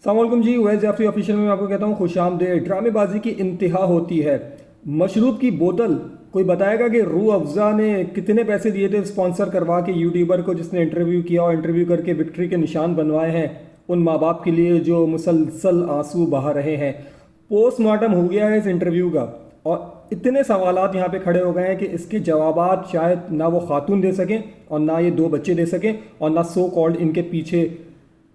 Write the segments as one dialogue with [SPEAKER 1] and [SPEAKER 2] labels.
[SPEAKER 1] अस्सलामुअलैकुम जी, वैज़ जाफरी ऑफिशियल में मैं आपको कहता हूँ खुशामदेद। ड्रामेबाजी की इंतहा होती है। मशरूब की बोतल, कोई बताएगा कि रूह अफ़ज़ा ने कितने पैसे दिए थे स्पॉन्सर करवा के यूट्यूबर को जिसने इंटरव्यू किया और इंटरव्यू करके विक्ट्री के निशान बनवाए हैं उन माँ बाप के लिए जो मुसलसल आंसू बहा रहे हैं। पोस्टमार्टम हो गया है इस इंटरव्यू का और इतने सवालात यहाँ पे खड़े हो गए हैं कि इसके जवाबात शायद ना वो खातून दे सकें और ना ये दो बच्चे दे सकें और ना सो कॉल्ड इनके पीछे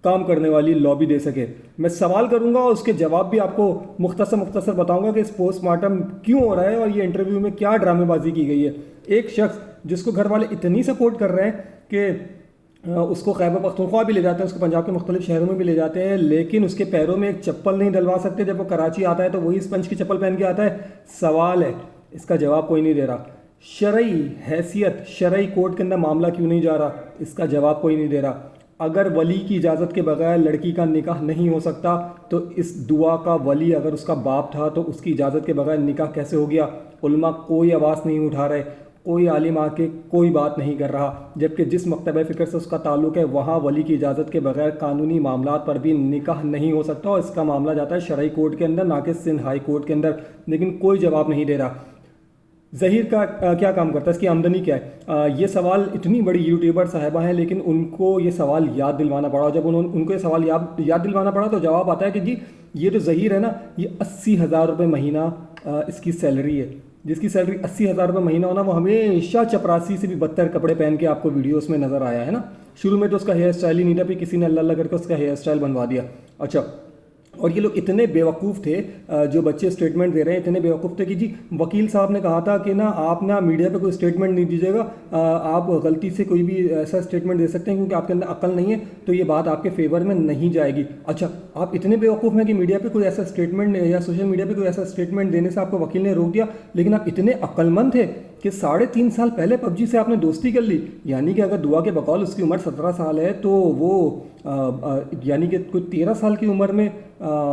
[SPEAKER 1] काम करने वाली लॉबी दे सके। मैं सवाल करूंगा और उसके जवाब भी आपको मुख्तसर बताऊंगा कि इस पोस्टमार्टम क्यों हो रहा है और ये इंटरव्यू में क्या ड्रामेबाजी की गई है। एक शख्स जिसको घर वाले इतनी सपोर्ट कर रहे हैं कि उसको खैबर पख्तूनख्वा भी ले जाते हैं, उसको पंजाब के मुख्तलिफ शहरों में भी ले जाते हैं, लेकिन उसके पैरों में एक चप्पल नहीं डलवा सकते। जब वो कराची आता है तो वही स्पंज की चप्पल पहन के आता है। सवाल है, इसका जवाब कोई नहीं दे रहा। शरई हैसियत, शरई कोर्ट के अंदर मामला क्यों नहीं जा रहा, इसका जवाब कोई नहीं दे रहा। अगर वली की इजाज़त के बगैर लड़की का निकाह नहीं हो सकता तो इस दुआ का वली अगर उसका बाप था तो उसकी इजाज़त के बगैर निकाह कैसे हो गया। उलमा कोई आवाज़ नहीं उठा रहे, कोई आलिम आके कोई बात नहीं कर रहा, जबकि जिस मकतब फ़िक्र से उसका ताल्लुक़ है वहाँ वली की इजाज़त के बगैर कानूनी मामलात पर भी निकाह नहीं हो सकता और इसका मामला जाता है शरई कोर्ट के अंदर, ना कि सिंध हाई कोर्ट के अंदर। लेकिन कोई जवाब नहीं दे रहा। ज़हीर का क्या काम करता है, इसकी आमदनी क्या है। ये सवाल इतनी बड़ी यूट्यूबर साहिबा हैं लेकिन उनको ये सवाल याद दिलवाना पड़ा और जब उनको ये सवाल याद दिलवाना पड़ा तो जवाब आता है कि जी ये जो ज़हीर है ना, ये 80,000 रुपये महीना इसकी सैलरी है। जिसकी सैलरी 80,000 रुपये महीना होना, वो हमेशा चपरासी से भी बदतर कपड़े पहन के आपको वीडियोस में नज़र आया है ना। शुरू में तो उसका हेयर स्टाइल ही नहीं था, फिर किसी ने अल्लाह करके उसका हेयर स्टाइल बनवा दिया। अच्छा, और ये लोग इतने बेवकूफ़ थे, जो बच्चे स्टेटमेंट दे रहे हैं इतने बेवकूफ़ थे कि जी वकील साहब ने कहा था कि ना आप ना मीडिया पे कोई स्टेटमेंट नहीं दीजिएगा, आप गलती से कोई भी ऐसा स्टेटमेंट दे सकते हैं क्योंकि आपके अंदर अक्ल नहीं है तो ये बात आपके फेवर में नहीं जाएगी। अच्छा, आप इतने बेवकूफ़ हैं कि मीडिया पे कोई ऐसा स्टेटमेंट या सोशल मीडिया पे कोई ऐसा स्टेटमेंट देने से आपको वकील ने रोक दिया, लेकिन आप इतने अक्लमंद थे कि 3.5 साल पहले पबजी से आपने दोस्ती कर ली। यानी कि अगर दुआ के बकौल उसकी उम्र 17 साल है तो वो यानी कि कोई 13 साल की उम्र में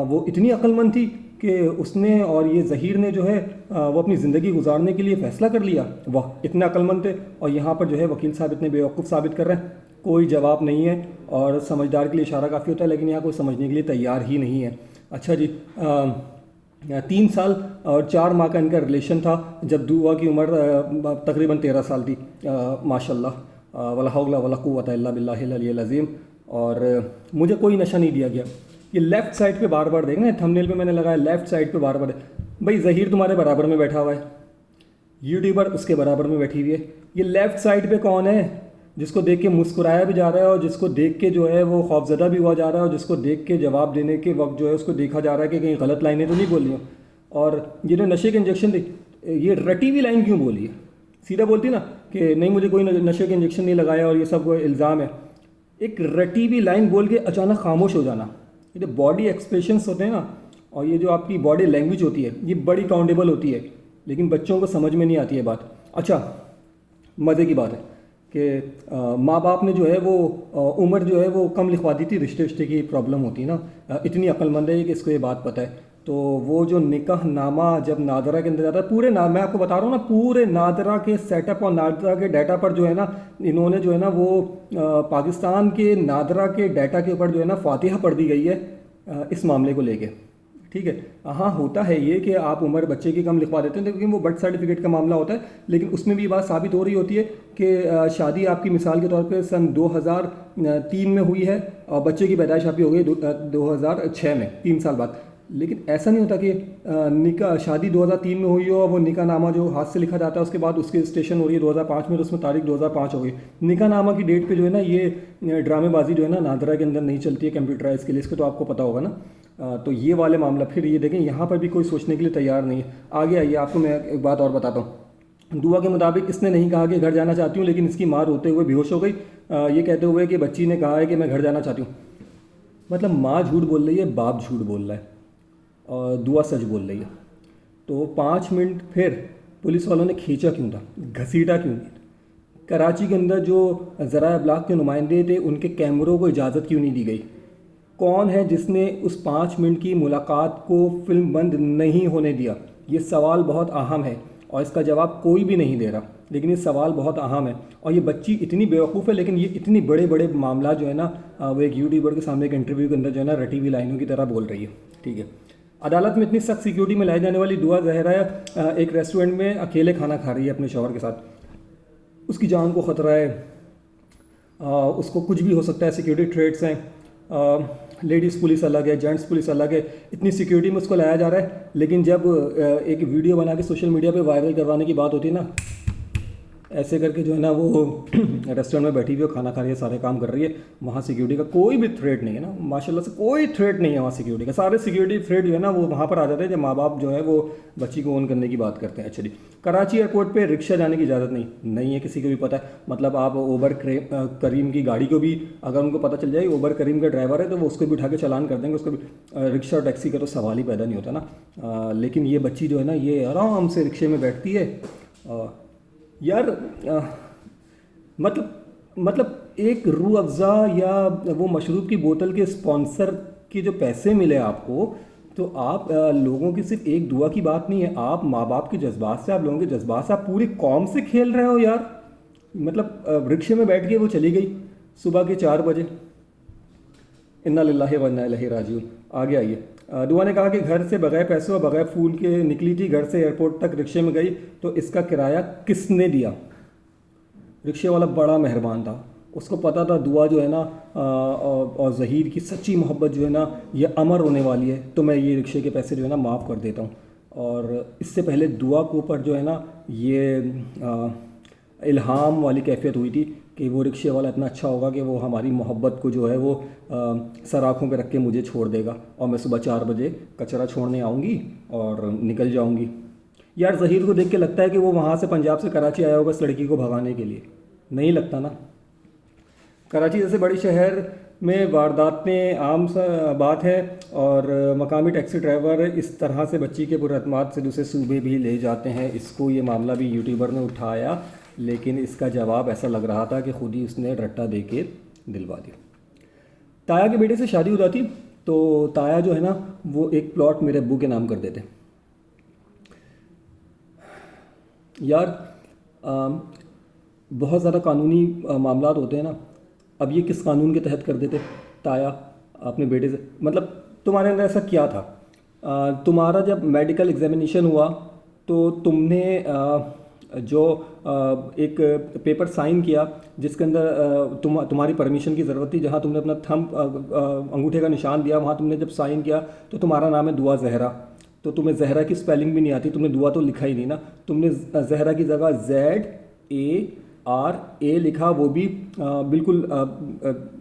[SPEAKER 1] वो इतनी अक्लमंद थी कि उसने और ये ज़हीर ने जो है वो अपनी ज़िंदगी गुजारने के लिए फ़ैसला कर लिया। वाह, इतने अक्लमंद थे और यहाँ पर जो है वकील साहब इतने बेवकूफ़ साबित कर रहे हैं। कोई जवाब नहीं है और समझदार के लिए इशारा काफ़ी होता है, लेकिन यहाँ कोई समझने के लिए तैयार ही नहीं है। अच्छा जी, 3 साल और 4 माह का इनका रिलेशन था जब दुआ की उम्र तकरीबन 13 साल थी। माशाल्लाह, वला हौला वला कुव्वता इल्ला बिल्लाहिल अलिय्यिल अज़ीम। और मुझे कोई नशा नहीं दिया गया। ये लेफ़्ट साइड पे बार बार देखना, थंबनेल पे मैंने लगाया लेफ़्ट साइड पे बार बार। भाई ज़हीर तुम्हारे बराबर में बैठा हुआ है, यूट्यूबर उसके बराबर में बैठी हुई है। ये लेफ़्ट साइड पे कौन है जिसको देख के मुस्कुराया भी जा रहा है और जिसको देख के जो है वो खौफजदा भी हुआ जा रहा है और जिसको देख के जवाब देने के वक्त जो है उसको देखा जा रहा है कि कहीं गलत लाइनें तो नहीं बोली हो। और ये जो नशे के इंजेक्शन थी, ये रटी हुई लाइन क्यों बोली है। सीधा बोलती ना कि नहीं मुझे कोई नशे के इंजेक्शन नहीं लगाया और ये सब इल्ज़ाम है। एक रटी हुई लाइन बोल के अचानक खामोश हो जाना, ये जो बॉडी एक्सप्रेशंस होते हैं ना और ये जो आपकी बॉडी लैंग्वेज होती है ये बड़ी काउंटेबल होती है, लेकिन बच्चों को समझ में नहीं आती है बात। अच्छा, मज़े की बात है कि माँ बाप ने जो है वो उम्र जो है वो कम लिखवा दी थी। रिश्ते की प्रॉब्लम होती है ना, इतनी अक्लमंद है कि इसको ये बात पता है। तो वो जो निकाह नामा जब नादरा के अंदर जाता है, पूरे मैं आपको बता रहा हूँ ना, पूरे नादरा के सेटअप और नादरा के डाटा पर जो है ना इन्होंने जो है ना वो पाकिस्तान के नादरा के डाटा के ऊपर जो है ना फातिहा पढ़ दी गई है इस मामले को लेके। ठीक है, हाँ होता है ये कि आप उम्र बच्चे की कम लिखवा देते हैं क्योंकि वो बर्थ सर्टिफिकेट का मामला होता है, लेकिन उसमें भी ये बात साबित हो रही होती है कि शादी आपकी मिसाल के तौर पे सन 2003 में हुई है और बच्चे की पैदाइश आपकी हो गई 2006 में, 3 साल बाद। लेकिन ऐसा नहीं होता कि निकाह शादी 2003 में हुई हो और वो निकाह नामा जो हाथ से लिखा जाता है उसके बाद उसकी रजिस्ट्रेशन हो रही है 2005 में तो उसमें तारीख 2005 हो गई। निकाह नामा की डेट पे जो है ना ये ड्रामेबाजी जो है ना नादरा के अंदर नहीं चलती है कंप्यूटराइज के लिए, इसको तो आपको पता होगा ना। तो ये वाले मामला फिर ये देखें यहाँ पर भी कोई सोचने के लिए तैयार नहीं है। आगे आइए, आपको मैं एक बात और बताता हूँ। दुआ के मुताबिक इसने नहीं कहा कि घर जाना चाहती हूँ, लेकिन इसकी माँ रोते हुए बेहोश हो गई ये कहते हुए कि बच्ची ने कहा है कि मैं घर जाना चाहती हूँ। मतलब माँ झूठ बोल रही है, बाप झूठ बोल रहा है और दुआ सच बोल रही है। तो 5 मिनट फिर पुलिस वालों ने खींचा क्यों था, घसीटा क्यों नहीं? कराची के अंदर जो ज़राए अबलाग के नुमाइंदे थे उनके कैमरों को इजाज़त क्यों नहीं दी गई? कौन है जिसने उस 5 मिनट की मुलाकात को फिल्म बंद नहीं होने दिया? ये सवाल बहुत अहम है और इसका जवाब कोई भी नहीं दे रहा। लेकिन ये सवाल बहुत अहम है। और ये बच्ची इतनी बेवकूफ़ है, लेकिन ये इतनी बड़े बड़े मामला जो है ना वो एक यूट्यूबर के सामने एक इंटरव्यू के अंदर जो है ना रटी हुई लाइनों की तरह बोल रही है। ठीक है। अदालत में इतनी सख्त सिक्योरिटी में लाई जाने वाली दुआ जहरा एक रेस्टोरेंट में अकेले खाना खा रही है अपने शौहर के साथ। उसकी जान को ख़तरा है, उसको कुछ भी हो सकता है, सिक्योरिटी थ्रेट्स हैं, लेडीज़ पुलिस अलग है, जेंट्स पुलिस अलग है, इतनी सिक्योरिटी में उसको लाया जा रहा है। लेकिन जब एक वीडियो बना के सोशल मीडिया पे वायरल करवाने की बात होती है ना, ऐसे करके जो है ना वो रेस्टोरेंट में बैठी हुई है, खाना खा रही है, सारे काम कर रही है, वहाँ सिक्योरिटी का कोई भी थ्रेट नहीं है ना, माशाल्लाह से कोई थ्रेट नहीं है वहाँ सिक्योरिटी का। सारे सिक्योरिटी थ्रेट जो है ना वो वहाँ पर आ जाते हैं जब माँ बाप जो है वो बच्ची को ओन करने की बात करते हैं। अच्छा जी, कराची एयरपोर्ट पे रिक्शा जाने की इजाज़त नहीं है, किसी को भी पता है। मतलब आप ओबर करीम की गाड़ी को भी अगर उनको पता चल जाए ओबर करीम का ड्राइवर है तो वो उसको भी उठा के चालान कर देंगे, उसको भी। रिक्शा और टैक्सी का तो सवाल ही पैदा नहीं होता ना। लेकिन ये बच्ची जो है ना ये आराम से रिक्शे में बैठती है। यार मतलब एक रूह अफ़ज़ा या वो मशरूब की बोतल के स्पॉन्सर के जो पैसे मिले आपको, तो आप लोगों की सिर्फ एक दुआ की बात नहीं है, आप माँ बाप के जज्बात से, आप लोगों के जज्बात से, आप पूरी कौम से खेल रहे हो यार। मतलब रिक्शे में बैठ के वो चली गई सुबह के 4 बजे। इन्ना लिल्लाहि व इन्ना इलैहि राजिऊन। आगे आइए। दुआ ने कहा कि घर से बगैर पैसों और बगैर फूल के निकली थी, घर से एयरपोर्ट तक रिक्शे में गई, तो इसका किराया किसने दिया? रिक्शे वाला बड़ा मेहरबान था, उसको पता था दुआ जो है ना और ज़हीर की सच्ची मोहब्बत जो है ना ये अमर होने वाली है, तो मैं ये रिक्शे के पैसे जो है ना माफ़ कर देता हूँ। और इससे पहले दुआ के ऊपर जो है ना ये इल्हाम वाली कैफियत हुई थी कि वो रिक्शे वाला इतना अच्छा होगा कि वो हमारी मोहब्बत को जो है वो सर आँखों पे रख के मुझे छोड़ देगा और मैं सुबह 4 बजे कचरा छोड़ने आऊँगी और निकल जाऊँगी। यार ज़हीर को देख के लगता है कि वो वहाँ से पंजाब से कराची आया होगा इस लड़की को भगाने के लिए, नहीं लगता ना। कराची जैसे बड़ी शहर में वारदातें आम सा बात है और मकामी टैक्सी ड्राइवर इस तरह से बच्ची के पुरअतमाद से दूसरे सूबे भी ले जाते हैं। इसको ये मामला भी यूट्यूबर ने उठाया, लेकिन इसका जवाब ऐसा लग रहा था कि खुद ही उसने रट्टा दे के दिलवा दिया। ताया के बेटे से शादी हो जाती तो ताया जो है ना वो एक प्लॉट मेरे अब्बू के नाम कर देते। यार बहुत ज़्यादा कानूनी मामला होते हैं ना। अब ये किस कानून के तहत कर देते ताया अपने बेटे से? मतलब तुम्हारे अंदर ऐसा क्या था? तुम्हारा जब मेडिकल एग्जामिनेशन हुआ तो तुमने जो एक पेपर साइन किया जिसके अंदर तुम्हारी परमिशन की ज़रूरत थी, जहाँ तुमने अपना थंब अंगूठे का निशान दिया, वहाँ तुमने जब साइन किया तो तुम्हारा नाम है दुआ जहरा, तो तुम्हें जहरा की स्पेलिंग भी नहीं आती, तुमने दुआ तो लिखा ही नहीं ना, तुमने जहरा की जगह ZARA लिखा, वो भी बिल्कुल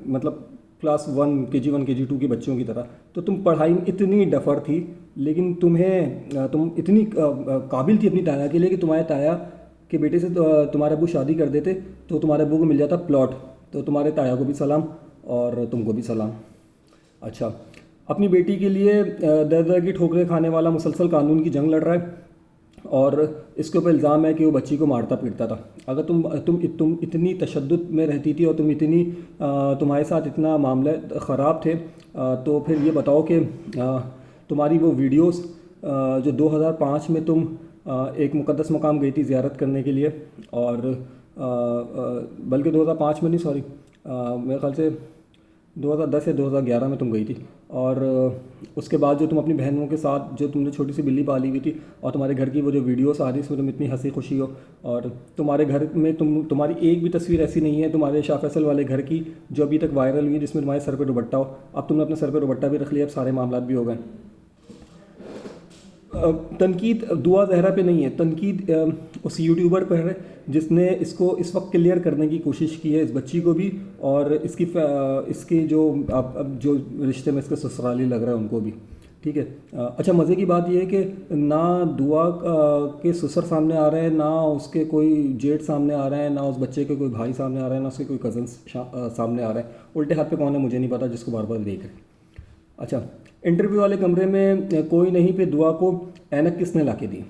[SPEAKER 1] मतलब क्लास 1 KG1 KG2 के बच्चों की तरह। तो तुम पढ़ाई में इतनी डफर थी, लेकिन तुम इतनी काबिल थी अपनी ताया के लिए कि तुम्हारे ताया के बेटे से तुम्हारे अब्बू शादी कर देते तो तुम्हारे अब्बू को मिल जाता प्लॉट। तो तुम्हारे ताया को भी सलाम और तुमको भी सलाम। अच्छा, अपनी बेटी के लिए दर दर की ठोकरें खाने वाला मुसलसल कानून की जंग लड़ रहा है और इसके ऊपर इल्ज़ाम है कि वो बच्ची को मारता पीटता था। अगर तुम इतनी तशद्दुद में रहती थी और तुम्हारे साथ इतना मामले ख़राब थे, तो फिर ये बताओ कि तुम्हारी वो वीडियोस जो 2005 में तुम एक मुक़द्दस मकाम गई थी ज़ियारत करने के लिए, और बल्कि 2005 में नहीं, सॉरी, मेरे ख्याल से 2010 या 2011 में तुम गई थी, और उसके बाद जो तुम अपनी बहनों के साथ जो तुमने छोटी सी बिल्ली पाली हुई थी और तुम्हारे घर की वो जो वीडियोस आ रही इसमें तुम इतनी हंसी खुशी हो, और तुम्हारे घर में तुम्हारी एक भी तस्वीर ऐसी नहीं है तुम्हारे शाह फैसल वाले घर की जो अभी तक वायरल हुई है जिसमें तुम्हारे सर पे दुपट्टा हो। अब तुमने अपने सर पे दुपट्टा भी रख लिया, अब सारे मामला भी हो गए। तनकीद दुआ जहरा पे नहीं है, तनकीद उस यूट्यूबर पर है जिसने इसको इस वक्त क्लियर करने की कोशिश की है, इस बच्ची को भी और इसके जो अब जो रिश्ते में इसके ससुराली लग रहा है उनको भी। ठीक है। अच्छा, मज़े की बात यह है कि ना दुआ के ससुर सामने आ रहे हैं, ना उसके कोई जेठ सामने आ रहे हैं, ना उस बच्चे के कोई भाई सामने आ रहे हैं, ना उसके कोई कज़न्स सामने आ रहे हैं। उल्टे हाथ पे कौन है मुझे नहीं पता जिसको बार बार देख रहे हैं। अच्छा, इंटरव्यू वाले कमरे में कोई नहीं पे दुआ को ऐनक किसने ला के दी?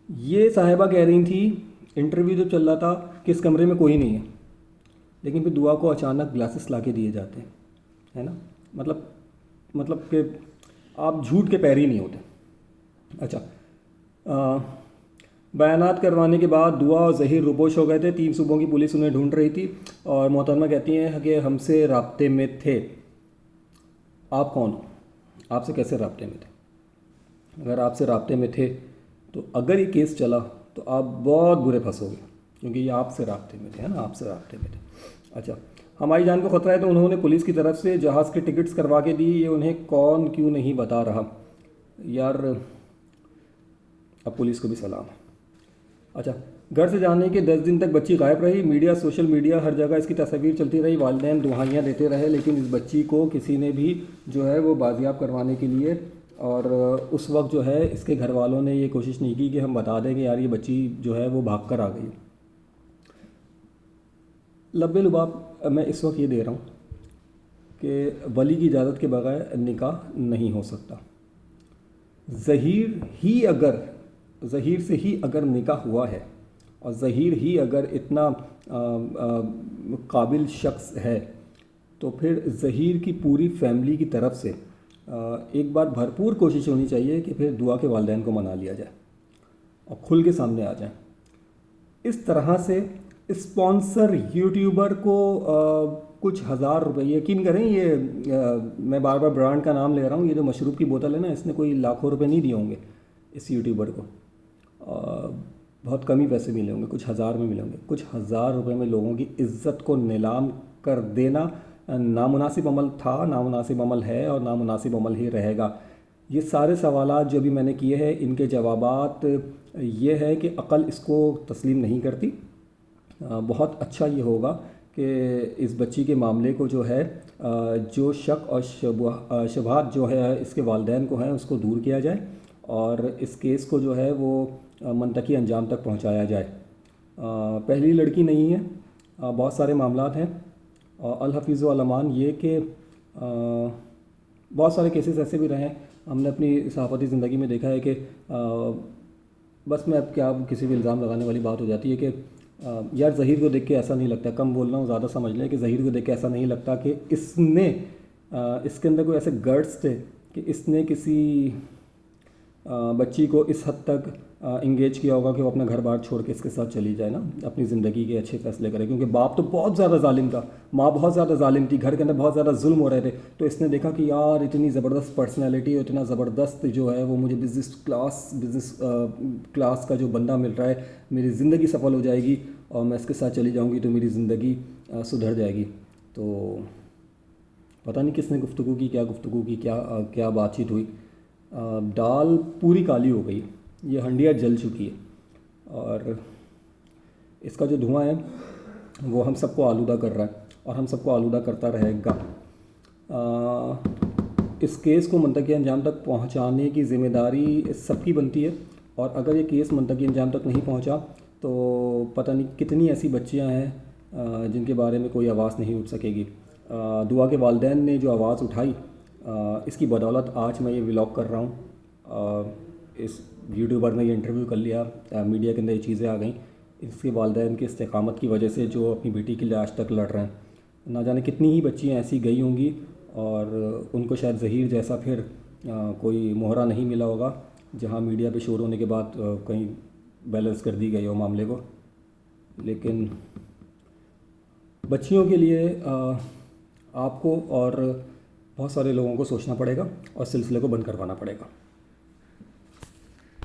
[SPEAKER 1] ये साहिबा कह रही थी इंटरव्यू जब चल रहा था कि इस कमरे में कोई नहीं है, लेकिन फिर दुआ को अचानक ग्लासेस ला के दिए जाते हैं, है ना। मतलब कि आप झूठ के पैर ही नहीं होते। अच्छा, बयानात करवाने के बाद दुआ और ज़हीर रुपोश हो गए थे। 3 सूबों की पुलिस उन्हें ढूंढ रही थी और मोहतरमा कहती हैं कि हमसे राब्ते में थे। आप कौन हो? आपसे कैसे राब्ते में थे? अगर आपसे राब्ते में थे तो अगर ये केस चला तो आप बहुत बुरे फंसोगे, क्योंकि ये आपसे राब्ते में थे, है ना, आपसे राब्ते में थे। अच्छा, हमारी जान को ख़तरा है तो उन्होंने पुलिस की तरफ से जहाज़ के टिकट्स करवा के दी, ये उन्हें कौन क्यों नहीं बता रहा? यार, अब पुलिस को भी सलाम है। अच्छा, घर से जाने के 10 दिन तक बच्ची गायब रही। मीडिया, सोशल मीडिया, हर जगह इसकी तस्वीर चलती रही। वालिदैन दुहाइयाँ देते रहे, लेकिन इस बच्ची को किसी ने भी जो है वो बाजियाब करवाने के लिए, और उस वक्त जो है इसके घर वालों ने ये कोशिश नहीं की कि हम बता दें कि यार ये बच्ची जो है वो भाग कर आ गई। लब्बे लुबाब मैं इस वक्त ये दे रहा हूँ कि वली की इजाज़त के बगैर निकाह नहीं हो सकता। ज़हीर से ही अगर निकाह हुआ है और ज़हीर ही अगर इतना काबिल शख्स है, तो फिर ज़हीर की पूरी फैमिली की तरफ से एक बार भरपूर कोशिश होनी चाहिए कि फिर दुआ के वालिदैन को मना लिया जाए और खुल के सामने आ जाए। इस तरह से स्पॉन्सर यूट्यूबर को कुछ हज़ार रुपये, यकीन करें ये मैं बार बार ब्रांड का नाम ले रहा हूँ, ये जो मशरूब की बोतल है ना, इसने कोई लाखों रुपए नहीं दिए होंगे इस यूट्यूबर को। बहुत कम ही पैसे मिले होंगे, कुछ हज़ार में मिले होंगे। कुछ हज़ार रुपए में लोगों की इज्जत को नीलाम कर देना नामुनासिब अमल था, नामुनासिब अमल है और नामुनासिब अमल ही रहेगा। ये सारे सवालात जो भी मैंने किए हैं, इनके जवाबात ये है कि अक़ल इसको तस्लीम नहीं करती। बहुत अच्छा ये होगा कि इस बच्ची के मामले को जो है जो शक और शुबहात जो है इसके वालिदैन को हैं उसको दूर किया जाए और इस केस को जो है वो मंतकी अंजाम तक पहुंचाया जाए। पहली लड़की नहीं है, बहुत सारे मामलात हैं। अल हफ़ीज़ वल अमान ये कि बहुत सारे केसेस ऐसे भी रहे हैं, हमने अपनी सहाफ़ती ज़िंदगी में देखा है कि बस मैं अब क्या किसी भी इल्ज़ाम लगाने वाली बात हो जाती है कि यार ज़हीर को देख के ऐसा नहीं लगता, कम बोल रहा हूँ ज़्यादा समझ लें, कि ज़हीर को देख के ऐसा नहीं लगता कि इसने इसके अंदर कोई ऐसे गट्स थे कि इसने किसी बच्ची को इस हद तक इंगेज किया होगा कि वो अपना घर बार छोड़ के इसके साथ चली जाए ना, अपनी ज़िंदगी के अच्छे फ़ैसले करे। क्योंकि बाप तो बहुत ज़्यादा जालिम था, माँ बहुत ज़्यादा जालिम थी, घर के अंदर बहुत ज़्यादा जुल्म हो रहे थे। तो इसने देखा कि यार इतनी ज़बरदस्त पर्सनैलिटी और इतना ज़बरदस्त जो है वो मुझे बिज़नेस क्लास का जो बंदा मिल रहा है, मेरी ज़िंदगी सफल हो जाएगी और मैं इसके साथ चली जाऊँगी तो मेरी ज़िंदगी सुधर जाएगी। तो पता नहीं किसने गुफ्तगू की, क्या बातचीत हुई, दाल पूरी काली हो गई, ये हंडिया जल चुकी है और इसका जो धुआं है वो हम सबको आलूदा कर रहा है और हम सबको आलूदा करता रहेगा। इस केस को मुंतकी अंजाम तक पहुंचाने की ज़िम्मेदारी सबकी बनती है और अगर ये केस मुंतकी अंजाम तक नहीं पहुंचा तो पता नहीं कितनी ऐसी बच्चियां हैं जिनके बारे में कोई आवाज़ नहीं उठ सकेगी। दुआ के वालिदैन ने जो आवाज़ उठाई, इसकी बदौलत आज मैं ये व्लॉग कर रहा हूँ। इस यूट्यूबर ने ये इंटरव्यू कर लिया, मीडिया के अंदर ये चीज़ें आ गई। इसके वालिदैन की इस्तेकामत की वजह से जो अपनी बेटी के लिए आज तक लड़ रहे हैं, ना जाने कितनी ही बच्चियाँ ऐसी गई होंगी और उनको शायद ज़हीर जैसा फिर कोई मोहरा नहीं मिला होगा जहाँ मीडिया पे शोर होने के बाद कहीं बैलेंस कर दी गई हो मामले को। लेकिन बच्चियों के लिए आपको और बहुत सारे लोगों को सोचना पड़ेगा और सिलसिले को बंद करवाना पड़ेगा।